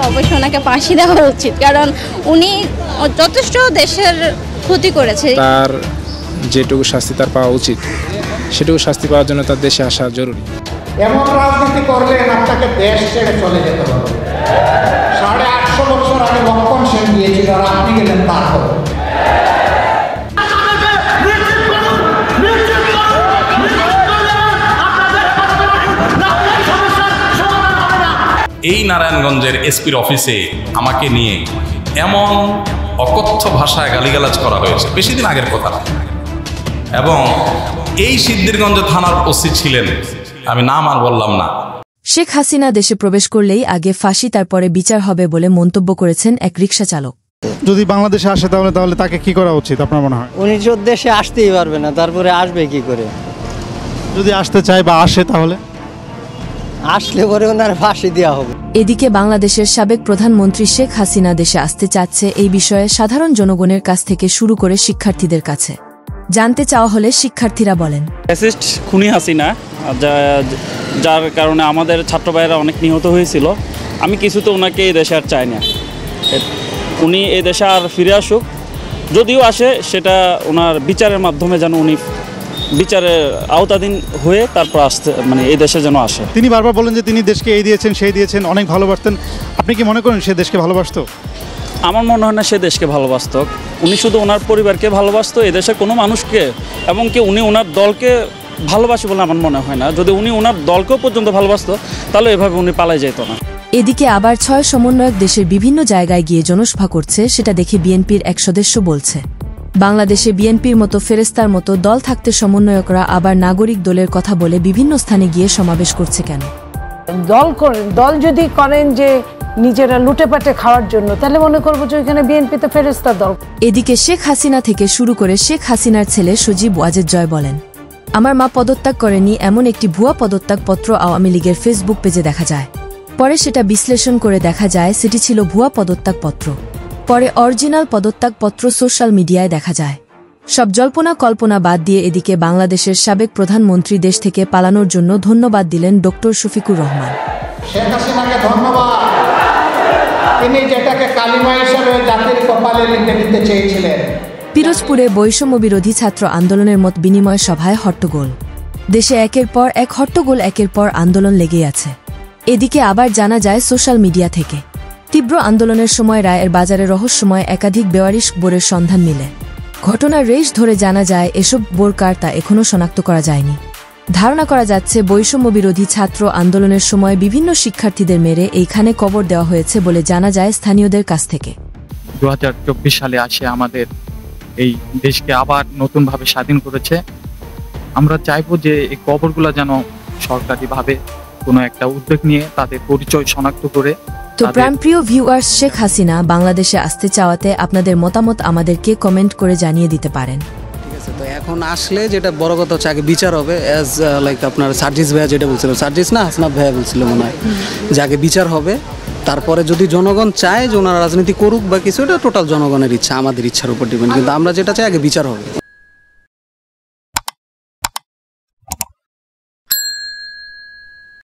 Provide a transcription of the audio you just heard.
অবশ্যই ওনাকে ফাঁসি দেওয়া উচিত, কারণ উনি যথেষ্ট দেশের ক্ষতি করেছে। তার যেটুকু শাস্তি তার পাওয়া উচিত, সেটুকু শাস্তি পাওয়ার জন্য তার দেশে আসা জরুরি। এমন রাজনীতি করলেন আপনাকে দেশ ছেড়ে চলে যেতে হবে। 850 বছর আগে লক্ষণ সেন গিয়েছিল, আর আপনি গেলেন তারপর। এই নারায়ণগঞ্জের এসপির অফিসে আমাকে নিয়ে এমন অকথ্য ভাষায় গালিগালাজ করা হয়েছে, বেশি দিন আগের কথা। এবং এই সিদ্ধিরগঞ্জ থানার ওসি ছিলেন, আমি নাম আর বললাম না। শেখ হাসিনা দেশে প্রবেশ করলেই আগে ফাঁসি, তারপরে বিচার হবে বলে মন্তব্য করেছেন এক রিকশা চালক। যদি বাংলাদেশে আসে তাহলে তাকে কি করা উচিত আপনার মনে হয়? উনি দেশে আসতেই পারবে না, তারপরে আসবে কি করে? যদি আসতে চায় বা আসে, তাহলে আসলে পরে ওনার ফাঁসি দেওয়া হবে। এদিকে বাংলাদেশের সাবেক প্রধানমন্ত্রী শেখ হাসিনা দেশে আসতে চাচ্ছে এই বিষয়ে সাধারণ জনগণের কাছ থেকে শুরু করে শিক্ষার্থীদের কাছে জানতে চাওয়া হলে শিক্ষার্থীরা বলেন, ফ্যাসিস্ট খুনি হাসিনা, যার কারণে আমাদের ছাত্র ভাইয়েরা অনেক নিহত হয়েছিল। আমি কিছুতে ওনাকে এই দেশে আর চাই না। উনি এই দেশে আর ফিরে আসুক, যদিও আসে সেটা ওনার বিচারের মাধ্যমে, যেন উনি বিচারের আওতাধীন হয়ে তারপর আসতে, মানে এই দেশে যেন আসে। তিনি বারবার বলেন যে তিনি দেশকে এই দিয়েছেন সেই দিয়েছেন, অনেক ভালোবাসতেন। আপনি কি মনে করেন সে দেশকে ভালোবাসতো? আমার মনে হয় না সে দেশকে ভালোবাসত। উনি শুধু ওনার পরিবারকে ভালোবাসতো, এদেশের কোনো মানুষকে, এবং কি উনি ওনার দলকে ভালোবাসে বলে আমার মনে হয় না। যদি উনি ওনার দলকেও পর্যন্ত ভালোবাসতো, তাহলে এভাবে উনি পালায় যেত না। এদিকে আবার 6 সমন্বয়ক দেশের বিভিন্ন জায়গায় গিয়ে জনসভা করছে, সেটা দেখে বিএনপির এক সদস্য বলছে, বাংলাদেশে বিএনপির মতো ফেরেস্তার মতো দল থাকতে সমন্বয়করা আবার নাগরিক দলের কথা বলে বিভিন্ন স্থানে গিয়ে সমাবেশ করছে কেন? দল যদি করেন যে নিজেরা লুটে পাটে খাওয়ার জন্য, তাহলে মনে করবো যে ওইখানে বিএনপি তো ফেরেস্তার দল। এদিকে শেখ হাসিনা থেকে শুরু করে শেখ হাসিনার ছেলে সজীব ওয়াজেদ জয় বলেন, আমার মা পদত্যাগ করেনি, এমন একটি ভুয়া পদত্যাগপত্র আওয়ামী লীগের ফেসবুক পেজে দেখা যায়। পরে সেটা বিশ্লেষণ করে দেখা যায় সেটি ছিল ভুয়া পদত্যাগপত্র। পরে অরিজিনাল পদত্যাগপত্র সোশ্যাল মিডিয়ায় দেখা যায়। সব জল্পনা কল্পনা বাদ দিয়ে এদিকে বাংলাদেশের সাবেক প্রধানমন্ত্রী দেশ থেকে পালানোর জন্য ধন্যবাদ দিলেন ডক্টর শফিকুর রহমান। শেখ হাসিনাকে ধন্যবাদ, তিনি যেটাকে কালিমা হিসেবে জাতির কপালে লিখে দিতে চেয়েছিলেন। পিরোজপুরে বৈষম্য বিরোধী ছাত্র আন্দোলনের মত বিনিময় সভায় হট্টগোল। দেশে একের পর এক হট্টগোল, একের পর আন্দোলন লেগে আছে। এদিকে আবার জানা যায় সোশ্যাল মিডিয়া থেকে তীব্র আন্দোলনের সময় রায়ের বাজারে রহস্যময় একাধিক বেওয়ারিশ বোরের সন্ধান মিলে। ঘটনার রেশ ধরে জানা যায় এসব বোর কার তা এখনও শনাক্ত করা যায়নি। ধারণা করা যাচ্ছে বৈষম্য বিরোধী ছাত্র আন্দোলনের সময় বিভিন্ন শিক্ষার্থীদের মেরে এইখানে কবর দেওয়া হয়েছে বলে জানা যায় স্থানীয়দের কাছ থেকে। 2024 সালে আসে আমাদের এই দেশকে আবার নতুনভাবে স্বাধীন করেছে। আমরা চাইবো যে এই কবরগুলো যেন সরকারিভাবে কোনো একটা উদ্যোগ নিয়ে তাদের পরিচয় শনাক্ত করে। তো প্রাণপ্রিয় ভিউয়ার্স, শেখ হাসিনা বাংলাদেশে আসতে চাওয়াতে আপনাদের মতামত আমাদেরকে কমেন্ট করে জানিয়ে দিতে পারেন। ঠিক আছে, তো এখন আসলে যেটা বড় কথা হচ্ছে আগে বিচার হবে। অ্যাজ লাইক আপনার সার্জিস ভাইয়া যেটা বলছিল, সার্জিস না হাসনাত ভাইয়া বলছিল মনে হয়, যে আগে বিচার হবে, তারপরে যদি জনগণ চায় যে ওনারা রাজনীতি করুক বা কিছু, এটা টোটাল জনগণের ইচ্ছা, আমাদের ইচ্ছার উপর ডিপেন্ড। কিন্তু আমরা যেটা চাই আগে বিচার হবে।